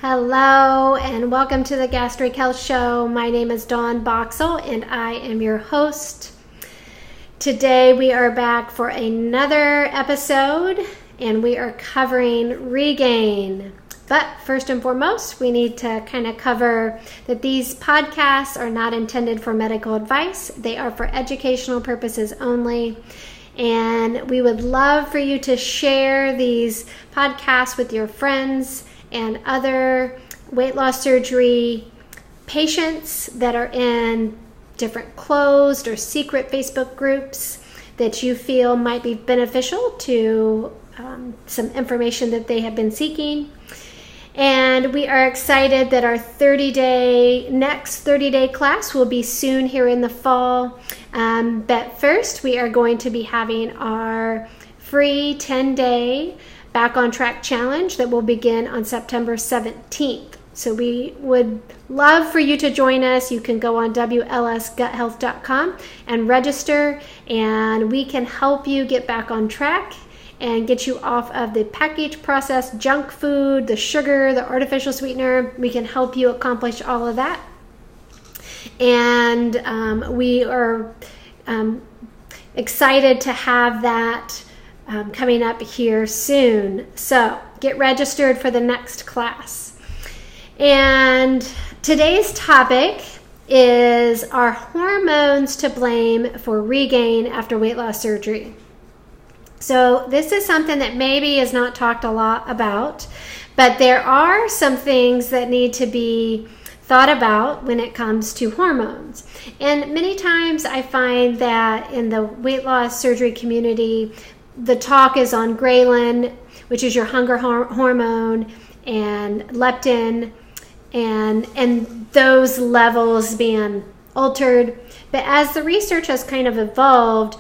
Hello and welcome to the Gastric Health Show. My name is Dawn Boxall and I am your host. Today we are back for another episode and we are covering regain. But first and foremost, we need to kind of cover that these podcasts are not intended for medical advice. They are for educational purposes only. And we would love for you to share these podcasts with your friends and other weight loss surgery patients that are in different closed or secret Facebook groups that you feel might be beneficial to some information that they have been seeking. And we are excited that our next 30-day class will be soon here in the fall. But first, we are going to be having our free 10-day Back on Track Challenge that will begin on September 17th. So we would love for you to join us. You can go on WLSguthealth.com and register, and we can help you get back on track and get you off of the packaged processed junk food, the sugar, the artificial sweetener. We can help you accomplish all of that. And we are excited to have that coming up here soon. So get registered for the next class. And today's topic is, are hormones to blame for regain after weight loss surgery? So this is something that maybe is not talked a lot about, but there are some things that need to be thought about when it comes to hormones. And many times I find that in the weight loss surgery community, the talk is on ghrelin, which is your hunger hormone, and leptin, and those levels being altered. But as the research has kind of evolved,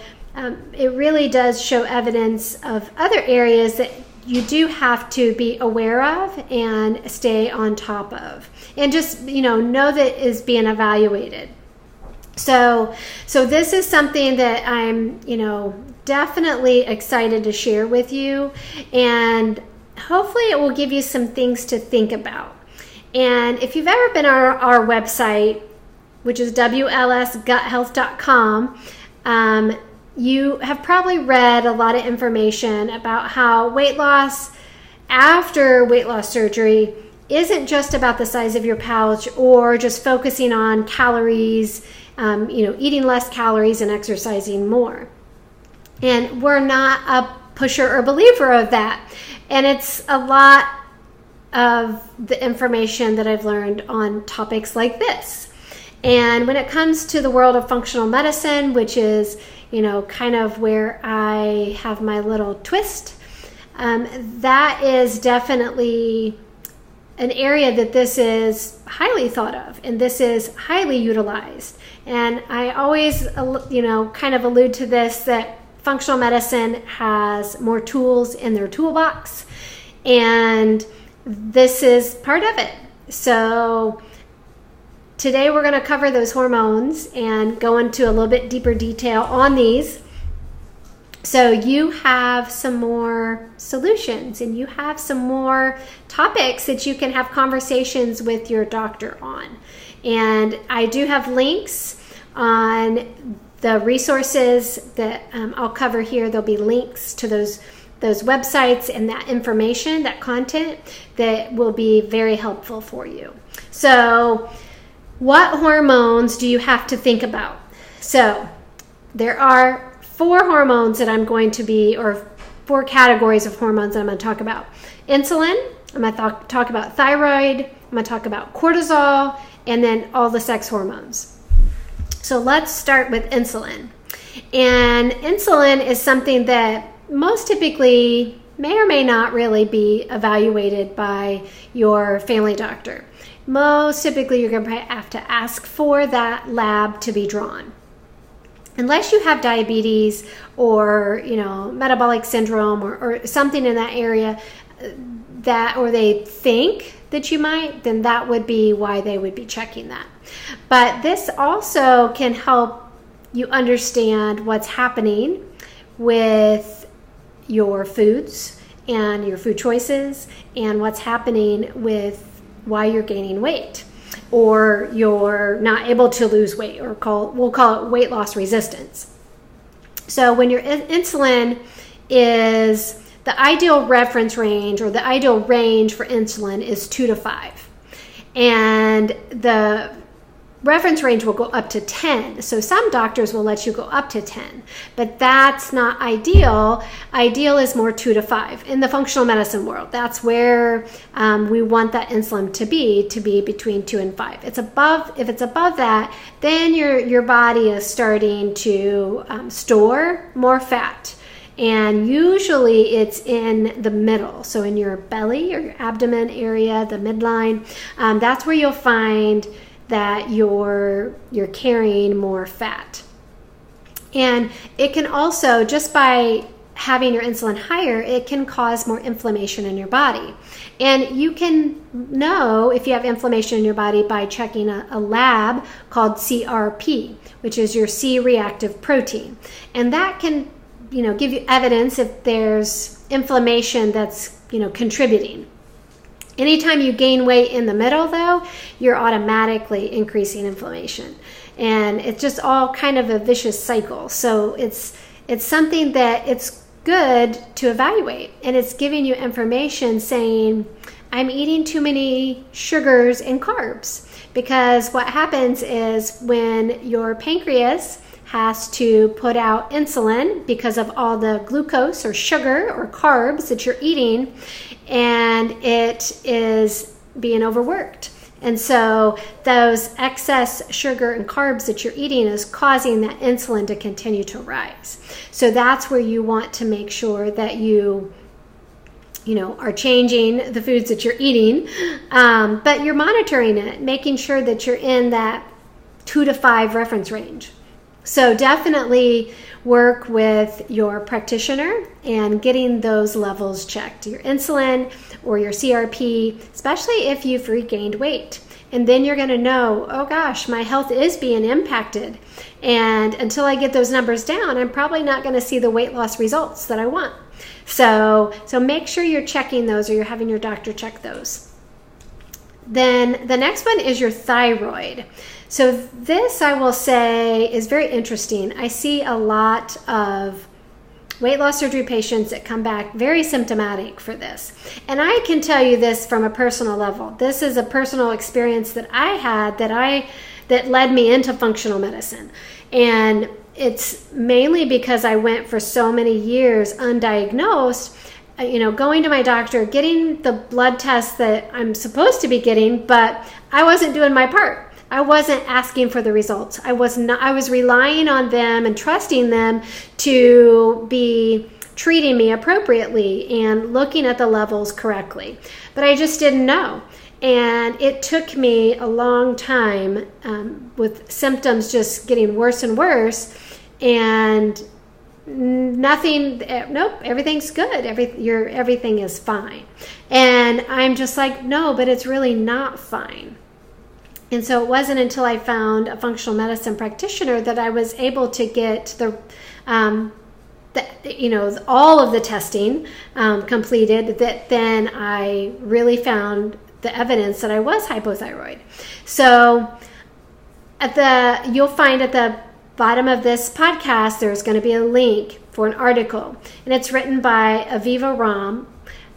it really does show evidence of other areas that you do have to be aware of and stay on top of, and just know that is being evaluated. So this is something that I'm definitely excited to share with you, and hopefully it will give you some things to think about. And if you've ever been on our website, which is WLSguthealth.com, you have probably read a lot of information about how weight loss after weight loss surgery isn't just about the size of your pouch or just focusing on calories, eating less calories and exercising more. And we're not a pusher or believer of that. And it's a lot of the information that I've learned on topics like this. And when it comes to the world of functional medicine, which is, kind of where I have my little twist, that is definitely an area that this is highly thought of, and this is highly utilized. And I always, kind of allude to this, that functional medicine has more tools in their toolbox, and this is part of it. So today we're going to cover those hormones and go into a little bit deeper detail on these. So you have some more solutions and you have some more topics that you can have conversations with your doctor on. And I do have links on the resources that I'll cover here. There'll be links to those websites and that information, that content that will be very helpful for you. So what hormones do you have to think about? So there are 4 hormones that I'm going to be, or 4 categories of hormones that I'm going to talk about. Insulin, I'm going to talk about thyroid, I'm going to talk about cortisol, and then all the sex hormones. So let's start with insulin. And insulin is something that most typically may or may not really be evaluated by your family doctor. Most typically you're going to have to ask for that lab to be drawn. Unless you have diabetes or, metabolic syndrome or something in that area or they think that you might, then that would be why they would be checking that. But this also can help you understand what's happening with your foods and your food choices and what's happening with why you're gaining weight, or you're not able to lose weight, or we'll call it weight loss resistance. So when your insulin is, the ideal reference range, or the ideal range for insulin is 2 to 5. And the reference range will go up to 10. So some doctors will let you go up to 10, but that's not ideal. Ideal is more 2 to 5 in the functional medicine world. That's where we want that insulin to be between 2 and 5. If it's above that, then your body is starting to store more fat. And usually it's in the middle. So in your belly or your abdomen area, the midline, that's where you'll find that you're carrying more fat. And it can also, just by having your insulin higher, it can cause more inflammation in your body. And you can know if you have inflammation in your body by checking a lab called CRP, which is your C-reactive protein. And that can give you evidence if there's inflammation that's, contributing. Anytime you gain weight in the middle, though, you're automatically increasing inflammation. And it's just all kind of a vicious cycle. So it's something that it's good to evaluate. And it's giving you information saying, I'm eating too many sugars and carbs. Because what happens is when your pancreas has to put out insulin because of all the glucose or sugar or carbs that you're eating, and it is being overworked. And so those excess sugar and carbs that you're eating is causing that insulin to continue to rise. So that's where you want to make sure that you are changing the foods that you're eating, but you're monitoring it, making sure that you're in that 2 to 5 reference range. So definitely work with your practitioner and getting those levels checked, your insulin or your CRP, especially if you've regained weight. And then you're going to know, oh gosh, my health is being impacted. And until I get those numbers down, I'm probably not going to see the weight loss results that I want. So make sure you're checking those, or you're having your doctor check those. Then the next one is your thyroid. So this, I will say, is very interesting. I see a lot of weight loss surgery patients that come back very symptomatic for this. And I can tell you this from a personal level. This is a personal experience that I had that led me into functional medicine. And it's mainly because I went for so many years undiagnosed, going to my doctor, getting the blood tests that I'm supposed to be getting, but I wasn't doing my part. I wasn't asking for the results. I was relying on them and trusting them to be treating me appropriately and looking at the levels correctly. But I just didn't know. And it took me a long time with symptoms just getting worse and worse, and everything's good. Everything is fine. And I'm just like, no, but it's really not fine. And so it wasn't until I found a functional medicine practitioner that I was able to get all of the testing completed, that then I really found the evidence that I was hypothyroid. So you'll find at the bottom of this podcast, there's going to be a link for an article, and it's written by Aviva Romm.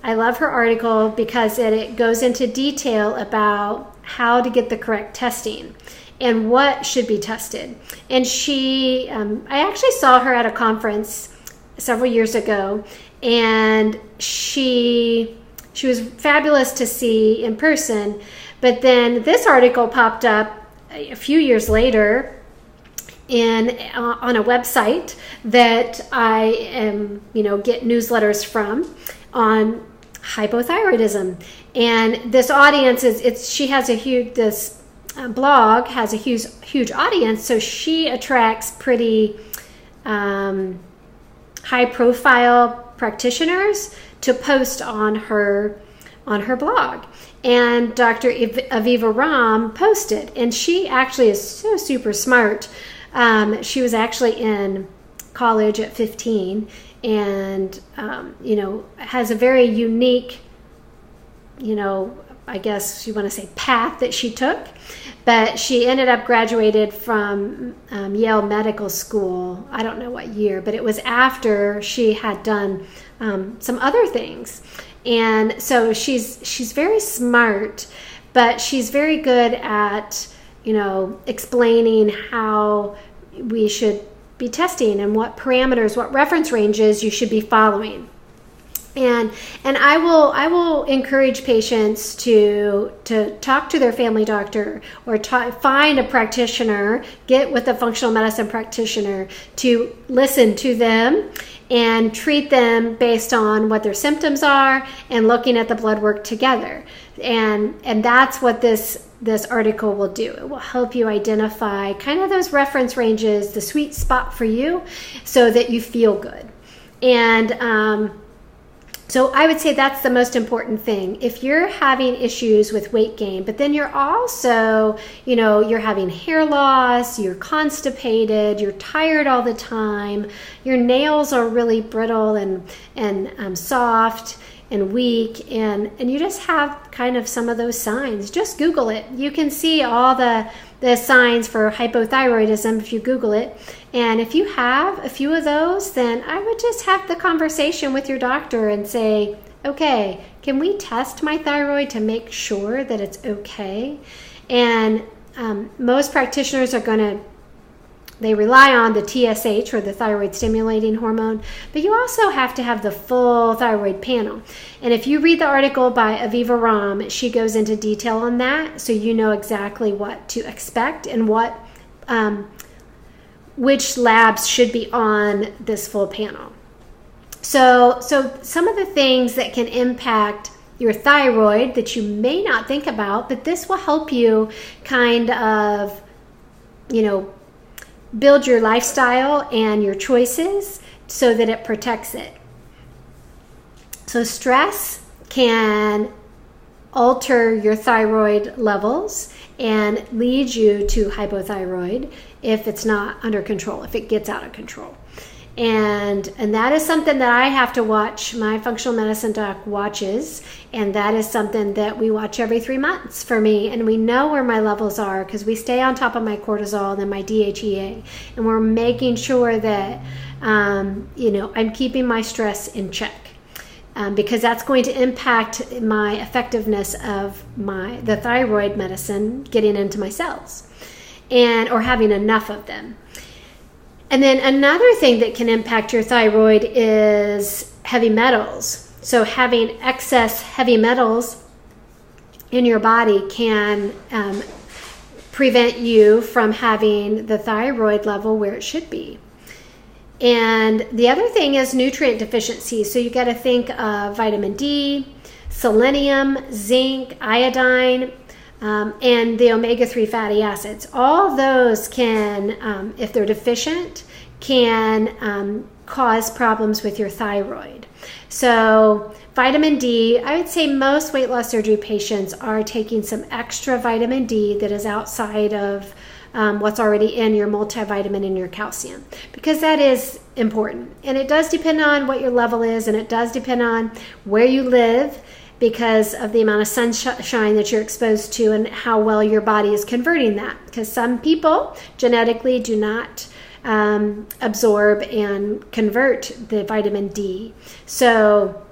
I love her article because it goes into detail about how to get the correct testing and what should be tested. And I actually saw her at a conference several years ago, and she was fabulous to see in person. But then this article popped up a few years later on a website that I get newsletters from on hypothyroidism. And this audience this blog has a huge audience, so she attracts pretty high profile practitioners to post on her blog. And Dr. Aviva Romm posted, and she actually is so super smart. She was actually in college at 15, and has a very unique I guess you want to say path that she took, but she ended up graduated from Yale Medical School. I don't know what year, but it was after she had done some other things. And so she's very smart, but she's very good at, explaining how we should be testing and what parameters, what reference ranges you should be following. And I will encourage patients to talk to their family doctor or find a practitioner, get with a functional medicine practitioner to listen to them and treat them based on what their symptoms are and looking at the blood work together. And that's what this article will do. It will help you identify kind of those reference ranges, the sweet spot for you, so that you feel good. And so I would say that's the most important thing. If you're having issues with weight gain, but then you're also, you're having hair loss, you're constipated, you're tired all the time, your nails are really brittle and soft and weak, and you just have kind of some of those signs, just Google it. You can see all the signs for hypothyroidism if you Google it. And if you have a few of those, then I would just have the conversation with your doctor and say, okay, can we test my thyroid to make sure that it's okay? And most practitioners they rely on the TSH, or the thyroid stimulating hormone, but you also have to have the full thyroid panel. And if you read the article by Aviva Ram, she goes into detail on that, so you know exactly what to expect and which labs should be on this full panel. So some of the things that can impact your thyroid that you may not think about, but this will help you kind of, build your lifestyle and your choices so that it protects it. So stress can alter your thyroid levels and lead you to hypothyroid if it's not under control, if it gets out of control. And that is something that I have to watch. My functional medicine doc watches, and that is something that we watch every 3 months for me. And we know where my levels are because we stay on top of my cortisol and my DHEA, and we're making sure that I'm keeping my stress in check, because that's going to impact my effectiveness of the thyroid medicine getting into my cells, or having enough of them. And then another thing that can impact your thyroid is heavy metals. So having excess heavy metals in your body can prevent you from having the thyroid level where it should be. And the other thing is nutrient deficiency. So you got to think of vitamin D, selenium, zinc, iodine, and the omega-3 fatty acids. All those can, if they're deficient, can cause problems with your thyroid. So vitamin D, I would say most weight loss surgery patients are taking some extra vitamin D that is outside of what's already in your multivitamin and your calcium, because that is important. And it does depend on what your level is, and it does depend on where you live, because of the amount of sunshine that you're exposed to and how well your body is converting that. Because some people genetically do not absorb and convert the vitamin D. So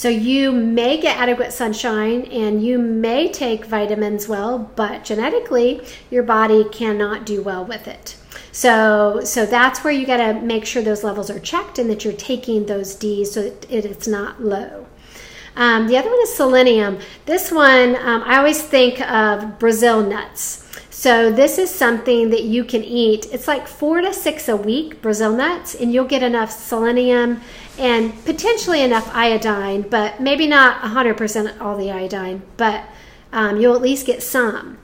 you may get adequate sunshine and you may take vitamins well, but genetically your body cannot do well with it. So that's where you got to make sure those levels are checked and that you're taking those Ds so that it's not low. The other one is selenium. This one, I always think of Brazil nuts. So this is something that you can eat. It's like 4 to 6 a week, Brazil nuts, and you'll get enough selenium and potentially enough iodine, but maybe not 100% all the iodine, but you'll at least get some.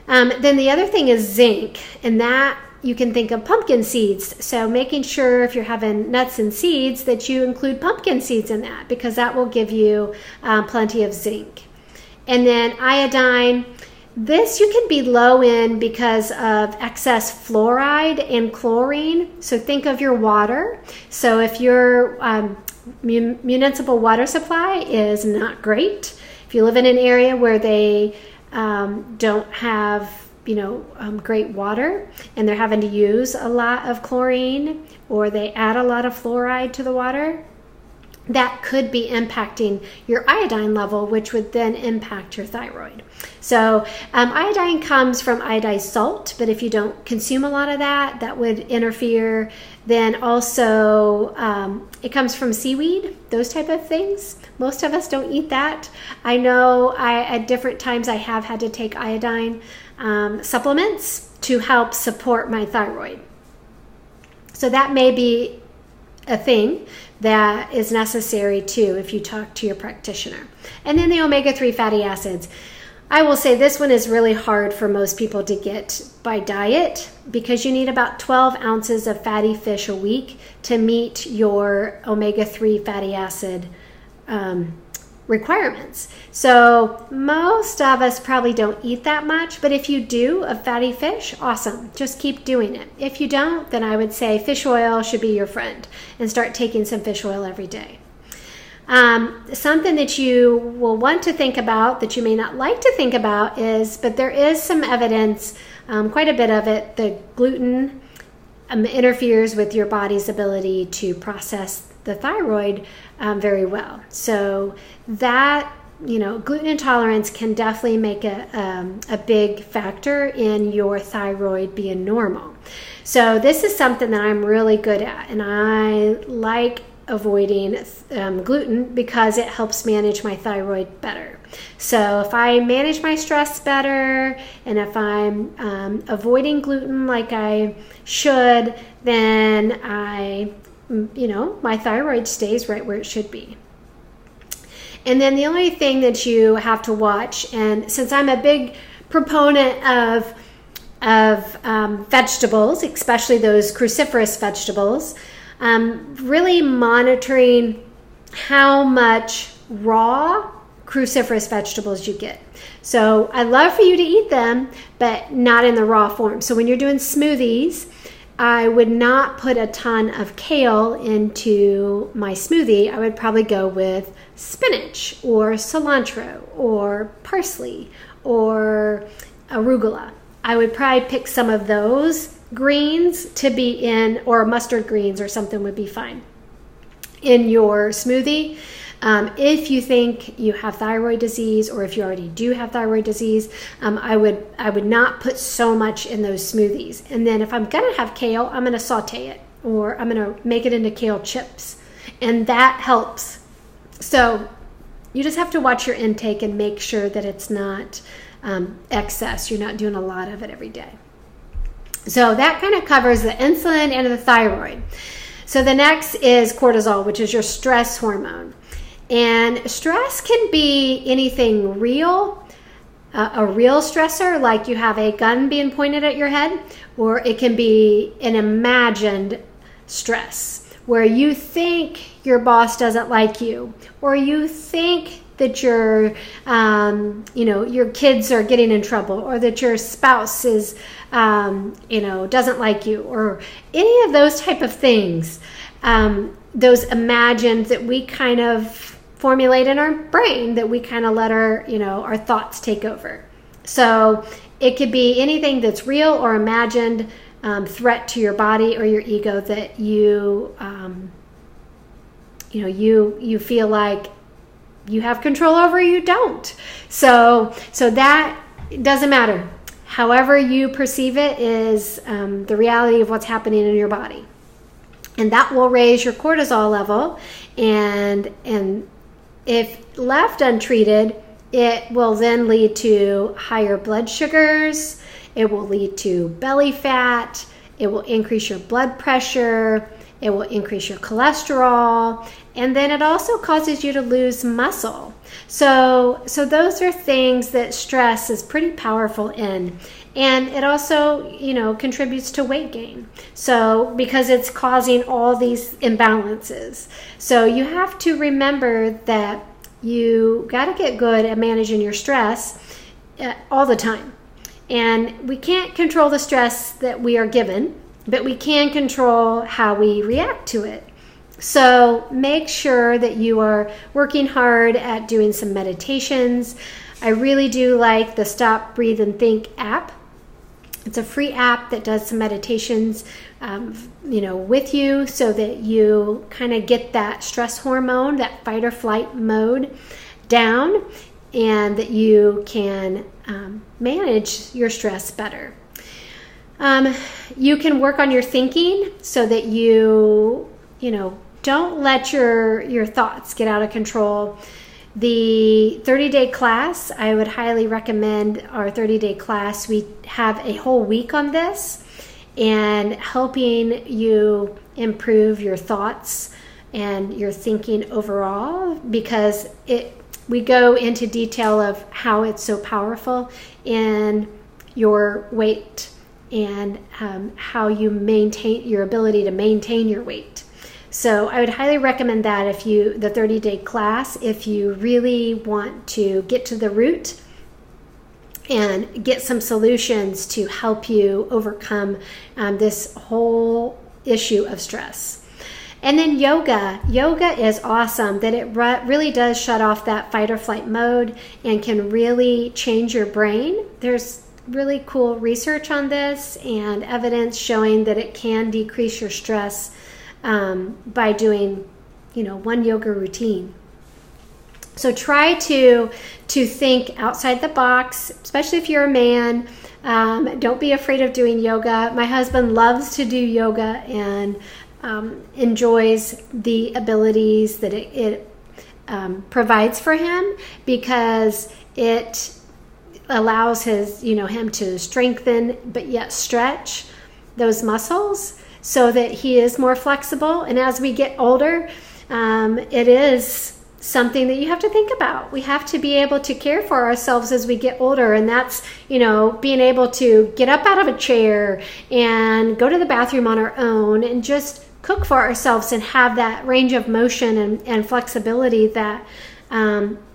Then the other thing is zinc, and that you can think of pumpkin seeds. So making sure if you're having nuts and seeds that you include pumpkin seeds in that, because that will give you plenty of zinc. And then iodine, this you can be low in because of excess fluoride and chlorine. So think of your water. So if your municipal water supply is not great, if If you live in an area where they don't have great water, and they're having to use a lot of chlorine, or they add a lot of fluoride to the water, that could be impacting your iodine level, which would then impact your thyroid. So iodine comes from iodized salt, but if you don't consume a lot of that, that would interfere. Then also it comes from seaweed, those type of things. Most of us don't eat that. I know at different times I have had to take iodine supplements to help support my thyroid. So that may be a thing that is necessary too if you talk to your practitioner. And then the omega-3 fatty acids. I will say this one is really hard for most people to get by diet, because you need about 12 ounces of fatty fish a week to meet your omega-3 fatty acid requirements. So most of us probably don't eat that much, but if you do a fatty fish, awesome. Just keep doing it. If you don't, then I would say fish oil should be your friend, and start taking some fish oil every day. Something that you will want to think about, that you may not like to think about, but there is some evidence, quite a bit of it, that gluten interferes with your body's ability to process the thyroid very well. So that, gluten intolerance can definitely make a big factor in your thyroid being normal. So this is something that I'm really good at, and I like avoiding gluten because it helps manage my thyroid better. So if I manage my stress better, and if I'm avoiding gluten like I should, then my thyroid stays right where it should be. And then the only thing that you have to watch, and since I'm a big proponent of vegetables, especially those cruciferous vegetables, really monitoring how much raw cruciferous vegetables you get. So I love for you to eat them, but not in the raw form. So when you're doing smoothies, I would not put a ton of kale into my smoothie. I would probably go with spinach or cilantro or parsley or arugula. I would probably pick some of those greens to be in, or mustard greens or something would be fine in your smoothie. If you think you have thyroid disease, or if you already do have thyroid disease, I would not put so much in those smoothies. And then if I'm going to have kale, I'm going to saute it, or I'm going to make it into kale chips, and that helps. So you just have to watch your intake and make sure that it's not excess. You're not doing a lot of it every day. So that kind of covers the insulin and the thyroid. So the next is cortisol, which is your stress hormone. And stress can be anything real, a real stressor, like you have a gun being pointed at your head, or it can be an imagined stress, where you think your boss doesn't like you, or you think that your kids are getting in trouble, or that your spouse is, doesn't like you, or any of those type of things. Those imagined that we kind of formulate in our brain, that we kind of let our thoughts take over. So it could be anything that's real or imagined threat to your body or your ego that you feel like you have control over, you don't. So that doesn't matter. However you perceive it is the reality of what's happening in your body. And that will raise your cortisol level, and if left untreated, it will then lead to higher blood sugars, it will lead to belly fat, it will increase your blood pressure, it will increase your cholesterol, and then it also causes you to lose muscle. So those are things that stress is pretty powerful in. And it also, contributes to weight gain. So because it's causing all these imbalances. So you have to remember that you got to get good at managing your stress all the time. And we can't control the stress that we are given, but we can control how we react to it. So make sure that you are working hard at doing some meditations. I really do like the Stop, Breathe, and Think app. It's a free app that does some meditations, with you, so that you kind of get that stress hormone, that fight or flight mode down, and that you can manage your stress better. You can work on your thinking so that you don't let your thoughts get out of control. The 30-day class, I would highly recommend our 30-day class. We have a whole week on this and helping you improve your thoughts and your thinking overall, because we go into detail of how it's so powerful in your weight and how you maintain your ability to maintain your weight. So I would highly recommend that the 30-day class, if you really want to get to the root and get some solutions to help you overcome this whole issue of stress. And then yoga. Yoga is awesome, that it really does shut off that fight or flight mode and can really change your brain. There's really cool research on this and evidence showing that it can decrease your stress by doing, one yoga routine. So try to think outside the box, especially if you're a man. Don't be afraid of doing yoga. My husband loves to do yoga and enjoys the abilities that it provides for him, because it allows him to strengthen but yet stretch those muscles, so that he is more flexible. And as we get older, it is something that you have to think about. We have to be able to care for ourselves as we get older. And that's, being able to get up out of a chair and go to the bathroom on our own and just cook for ourselves and have that range of motion and flexibility that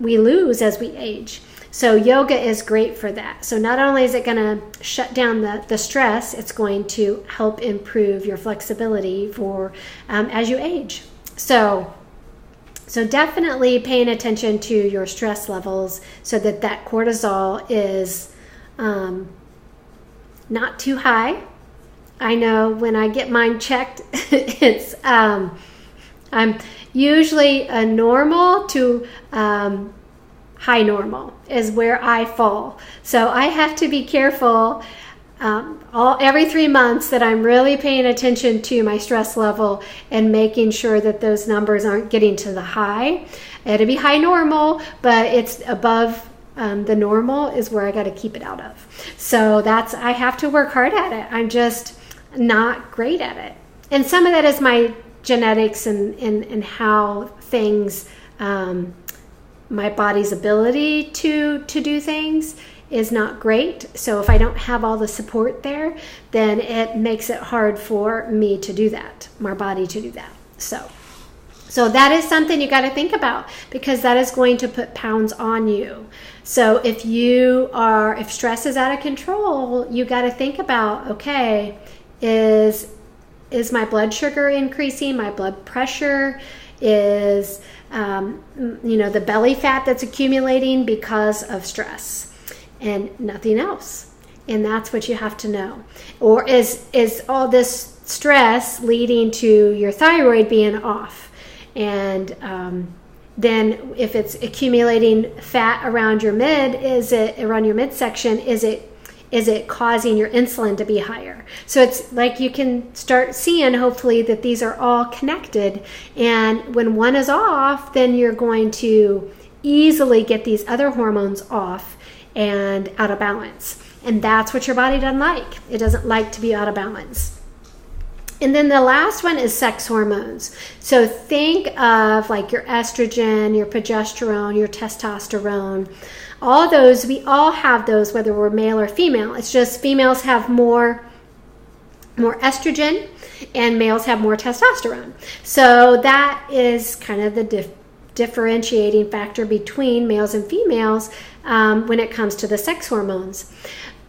we lose as we age. So yoga is great for that. So not only is it going to shut down the stress, it's going to help improve your flexibility for as you age. So definitely paying attention to your stress levels so that cortisol is not too high. I know when I get mine checked, it's I'm usually a normal to high normal is where I fall. So I have to be careful every 3 months that I'm really paying attention to my stress level and making sure that those numbers aren't getting to the high. It'll be high normal, but it's above the normal is where I got to keep it out of. So I have to work hard at it. I'm just not great at it. And some of that is my genetics and how things, my body's ability to do things is not great. So if I don't have all the support there, then it makes it hard for me to do that, my body to do that. So that is something you got to think about, because that is going to put pounds on you. So if stress is out of control, you got to think about, okay, is my blood sugar increasing? My blood pressure is, the belly fat that's accumulating because of stress and nothing else. And that's what you have to know. Or is all this stress leading to your thyroid being off? And then if it's accumulating fat around your midsection, is it causing your insulin to be higher? So it's like you can start seeing, hopefully, that these are all connected. And when one is off, then you're going to easily get these other hormones off and out of balance. And that's what your body doesn't like. It doesn't like to be out of balance. And then the last one is sex hormones. So think of like your estrogen, your progesterone, your testosterone. All those, we all have those, whether we're male or female. It's just females have more estrogen and males have more testosterone. So that is kind of the differentiating factor between males and females when it comes to the sex hormones.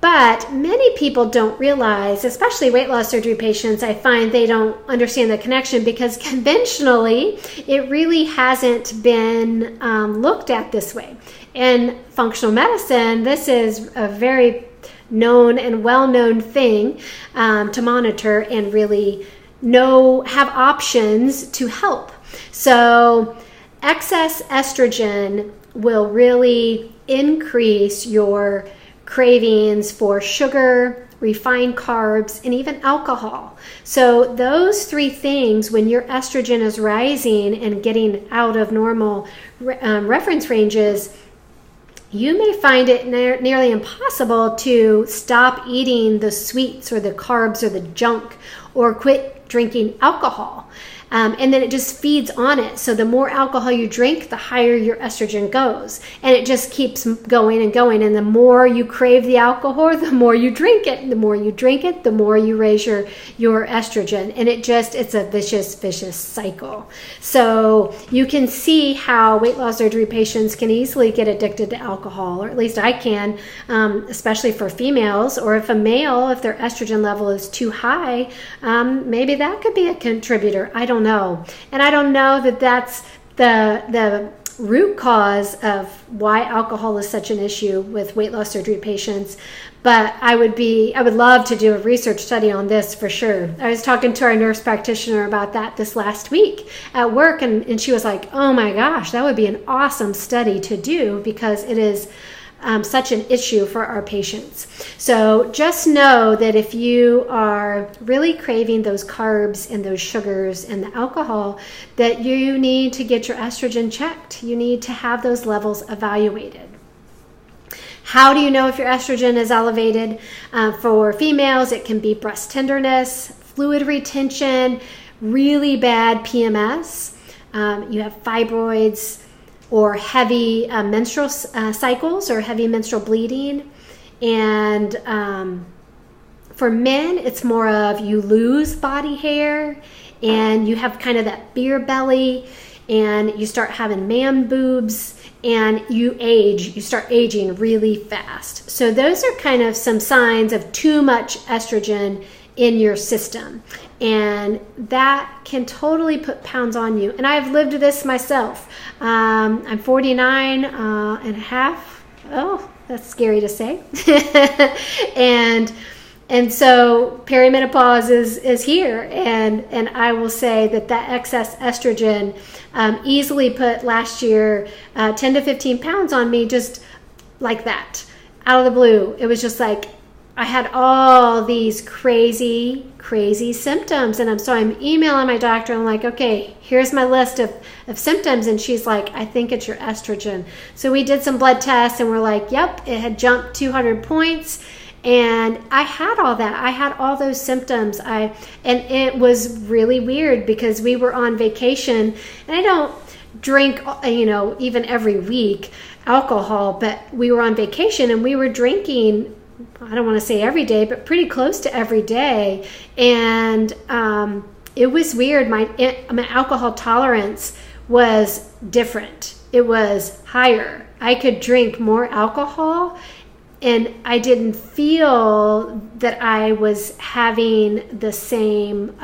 But many people don't realize, especially weight loss surgery patients, I find they don't understand the connection because conventionally it really hasn't been looked at this way. In functional medicine, this is a very known and well-known thing to monitor and really have options to help. So excess estrogen will really increase your cravings for sugar, refined carbs, and even alcohol. So those three things, when your estrogen is rising and getting out of normal reference ranges, you may find it nearly impossible to stop eating the sweets or the carbs or the junk or quit drinking alcohol. And then it just feeds on it. So the more alcohol you drink, the higher your estrogen goes. And it just keeps going and going. And the more you crave the alcohol, the more you drink it. And the more you drink it, the more you raise your estrogen. And it's a vicious cycle. So you can see how weight loss surgery patients can easily get addicted to alcohol, or at least I can, especially for females. Or if a male, if their estrogen level is too high, maybe that could be a contributor. I don't know. And I don't know that that's the root cause of why alcohol is such an issue with weight loss surgery patients. But I would love to do a research study on this for sure. I was talking to our nurse practitioner about that this last week at work, and she was like, oh my gosh, that would be an awesome study to do because it is such an issue for our patients. So just know that if you are really craving those carbs and those sugars and the alcohol, that you need to get your estrogen checked. You need to have those levels evaluated. How do you know if your estrogen is elevated? For females, it can be breast tenderness, fluid retention, really bad PMS. You have fibroids, or heavy menstrual cycles or heavy menstrual bleeding. And for men, it's more of you lose body hair and you have kind of that beer belly and you start having man boobs and you start aging really fast. So those are kind of some signs of too much estrogen in your system. And that can totally put pounds on you. And I've lived this myself. I'm 49 and a half. Oh, that's scary to say. and so perimenopause is here. And I will say that excess estrogen easily put last year 10 to 15 pounds on me just like that, out of the blue. It was just like, I had all these crazy symptoms. And I'm emailing my doctor. I'm like, okay, here's my list of symptoms. And she's like, I think it's your estrogen. So we did some blood tests and we're like, yep, it had jumped 200 points. And I had all that. I had all those symptoms. And it was really weird because we were on vacation and I don't drink, even every week alcohol, but we were on vacation and we were drinking, I don't want to say every day, but pretty close to every day. And it was weird. My alcohol tolerance was different. It was higher. I could drink more alcohol and I didn't feel that I was having the same,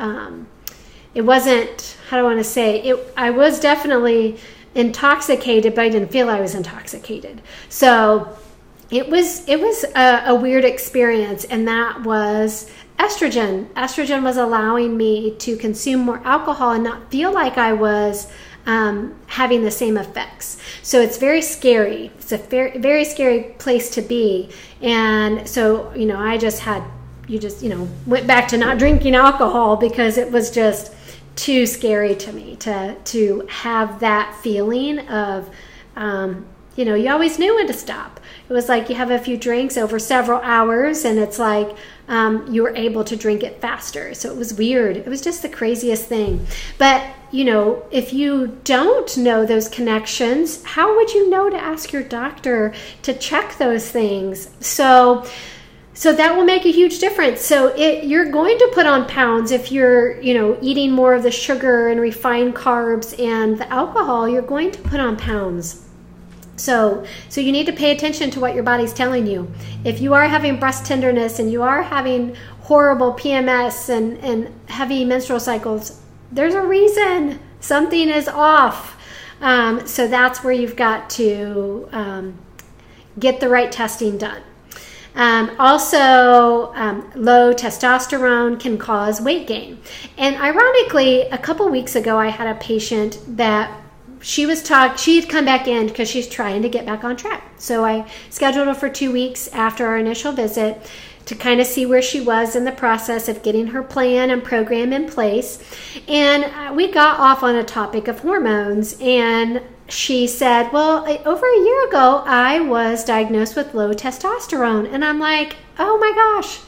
it wasn't, how do I want to say, I was definitely intoxicated, but I didn't feel I was intoxicated. So it was a weird experience, and that was estrogen. Estrogen was allowing me to consume more alcohol and not feel like I was having the same effects. So it's very scary. It's a very, very scary place to be. And so, I just went back to not drinking alcohol because it was just too scary to me to have that feeling of, you always knew when to stop. It was like you have a few drinks over several hours and it's like you were able to drink it faster. So it was weird. It was just the craziest thing. But, if you don't know those connections, how would you know to ask your doctor to check those things? So that will make a huge difference. So you're going to put on pounds if you're, eating more of the sugar and refined carbs and the alcohol. You're going to put on pounds. So you need to pay attention to what your body's telling you. If you are having breast tenderness and you are having horrible PMS and heavy menstrual cycles, there's a reason. Something is off. So that's where you've got to get the right testing done. Also, low testosterone can cause weight gain. And ironically, a couple weeks ago, I had a patient that she had come back in because she's trying to get back on track. So I scheduled her for 2 weeks after our initial visit to kind of see where she was in the process of getting her plan and program in place. And we got off on a topic of hormones, and she said, well, over a year ago, I was diagnosed with low testosterone. And I'm like, oh my gosh,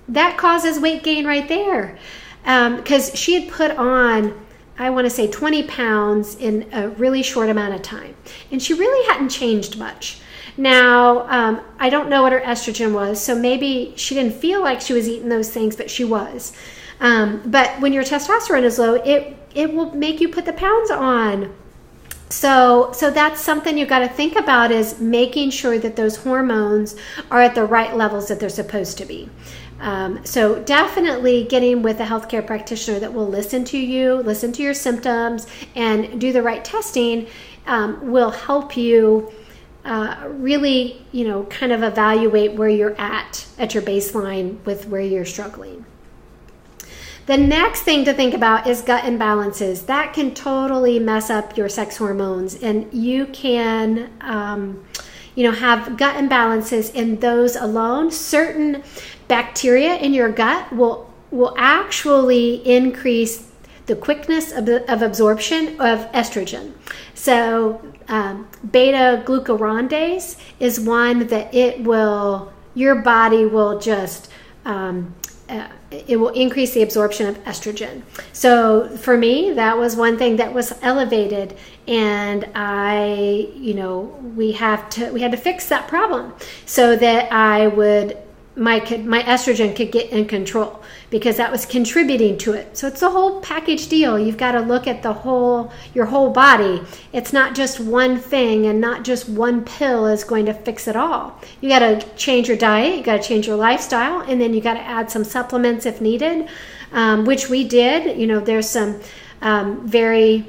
that causes weight gain right there. Because she had put on, I want to say 20 pounds in a really short amount of time. And she really hadn't changed much. Now, I don't know what her estrogen was, so maybe she didn't feel like she was eating those things, but she was. But when your testosterone is low, it will make you put the pounds on. So that's something you got to think about, is making sure that those hormones are at the right levels that they're supposed to be. So definitely getting with a healthcare practitioner that will listen to you, listen to your symptoms, and do the right testing will help you really, kind of evaluate where you're at your baseline with where you're struggling. The next thing to think about is gut imbalances. That can totally mess up your sex hormones, and you can have gut imbalances, and those alone, certain bacteria in your gut will actually increase the quickness of absorption of estrogen. So beta glucuronidase is one that your body will just it will increase the absorption of estrogen. So for me, that was one thing that was elevated, and we had to fix that problem so that my estrogen could get in control, because that was contributing to it. So it's a whole package deal. You've got to look at your whole body. It's not just one thing, and not just one pill is going to fix it all. You got to change your diet, you got to change your lifestyle, and then you got to add some supplements if needed, which we did. There's some very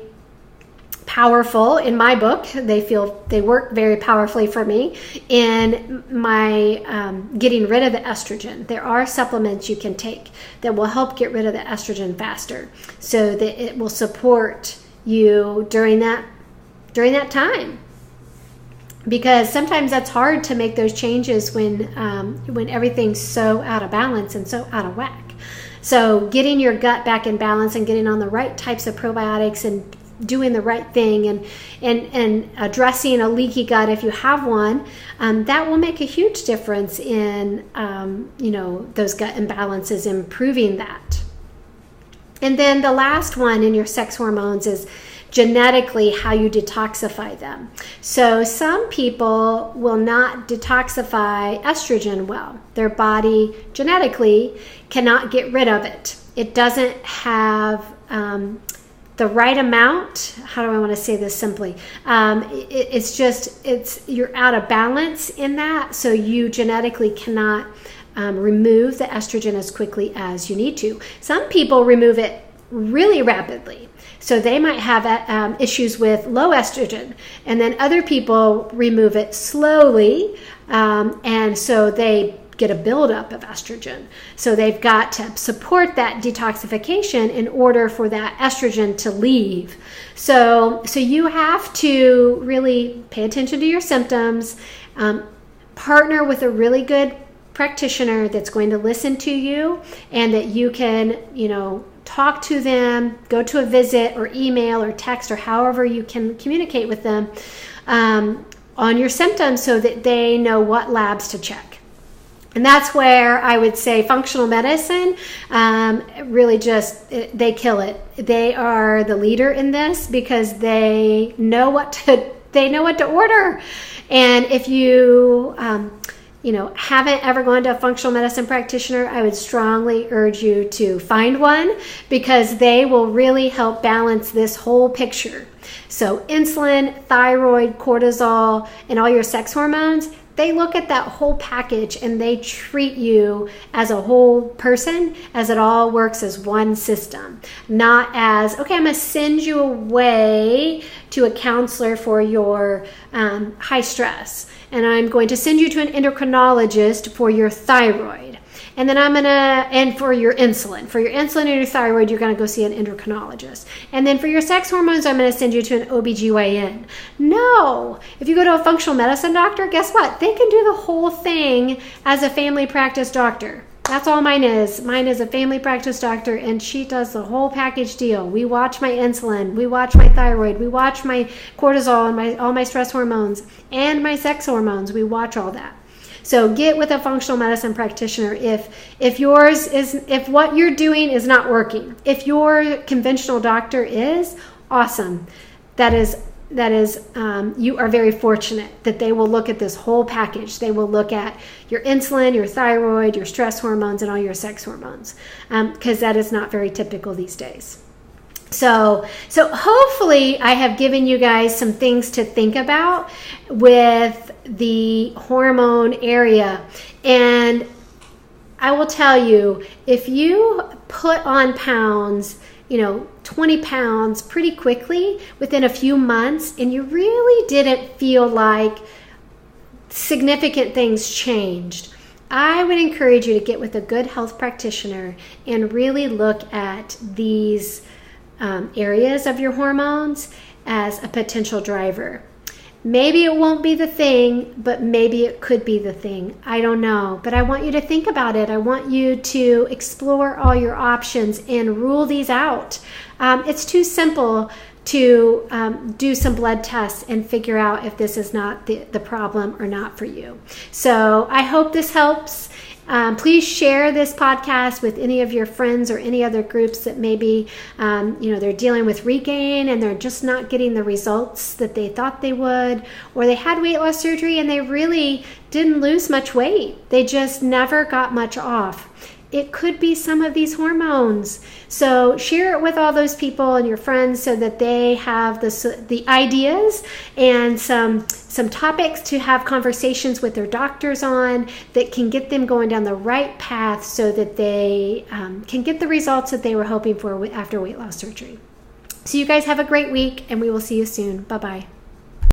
powerful, in my book, they work very powerfully for me in my getting rid of the estrogen. There are supplements you can take that will help get rid of the estrogen faster, so that it will support you during that time. Because sometimes that's hard to make those changes when everything's so out of balance and so out of whack. So getting your gut back in balance and getting on the right types of probiotics and doing the right thing and addressing a leaky gut if you have one, that will make a huge difference in those gut imbalances, improving that. And then the last one in your sex hormones is genetically how you detoxify them. So some people will not detoxify estrogen well. Their body genetically cannot get rid of it. It doesn't have the right amount. How do I want to say this simply? You're out of balance in that, so you genetically cannot remove the estrogen as quickly as you need to. Some people remove it really rapidly, so they might have issues with low estrogen, and then other people remove it slowly, and so they get a buildup of estrogen. So they've got to support that detoxification in order for that estrogen to leave. So you have to really pay attention to your symptoms, partner with a really good practitioner that's going to listen to you, and that you can, talk to them, go to a visit or email or text or however you can communicate with them on your symptoms, so that they know what labs to check. And that's where I would say functional medicine really they kill it. They are the leader in this, because they know what to order. And if you haven't ever gone to a functional medicine practitioner, I would strongly urge you to find one, because they will really help balance this whole picture. So insulin, thyroid, cortisol, and all your sex hormones, they look at that whole package and they treat you as a whole person, as it all works as one system. Not as, okay, I'm going to send you away to a counselor for your high stress, and I'm going to send you to an endocrinologist for your thyroid. And then and for your insulin. For your insulin and your thyroid, you're going to go see an endocrinologist. And then for your sex hormones, I'm going to send you to an OBGYN. No. If you go to a functional medicine doctor, guess what? They can do the whole thing as a family practice doctor. That's all mine is. Mine is a family practice doctor, and she does the whole package deal. We watch my insulin. We watch my thyroid. We watch my cortisol and all my stress hormones and my sex hormones. We watch all that. So get with a functional medicine practitioner if what you're doing is not working. If your conventional doctor is, awesome. That is you are very fortunate that they will look at this whole package. They will look at your insulin, your thyroid, your stress hormones, and all your sex hormones, because that is not very typical these days. So hopefully I have given you guys some things to think about with the hormone area. And I will tell you, if you put on pounds, 20 pounds pretty quickly within a few months, and you really didn't feel like significant things changed, I would encourage you to get with a good health practitioner and really look at these areas of your hormones as a potential driver. Maybe it won't be the thing, but maybe it could be the thing. I don't know. But I want you to think about it. I want you to explore all your options and rule these out. It's too simple to do some blood tests and figure out if this is not the problem or not for you. So I hope this helps. Please share this podcast with any of your friends or any other groups that maybe, they're dealing with regain and they're just not getting the results that they thought they would, or they had weight loss surgery and they really didn't lose much weight. They just never got much off. It could be some of these hormones. So share it with all those people and your friends so that they have the ideas and some topics to have conversations with their doctors on that can get them going down the right path so that they can get the results that they were hoping for after weight loss surgery. So you guys have a great week, and we will see you soon. Bye-bye.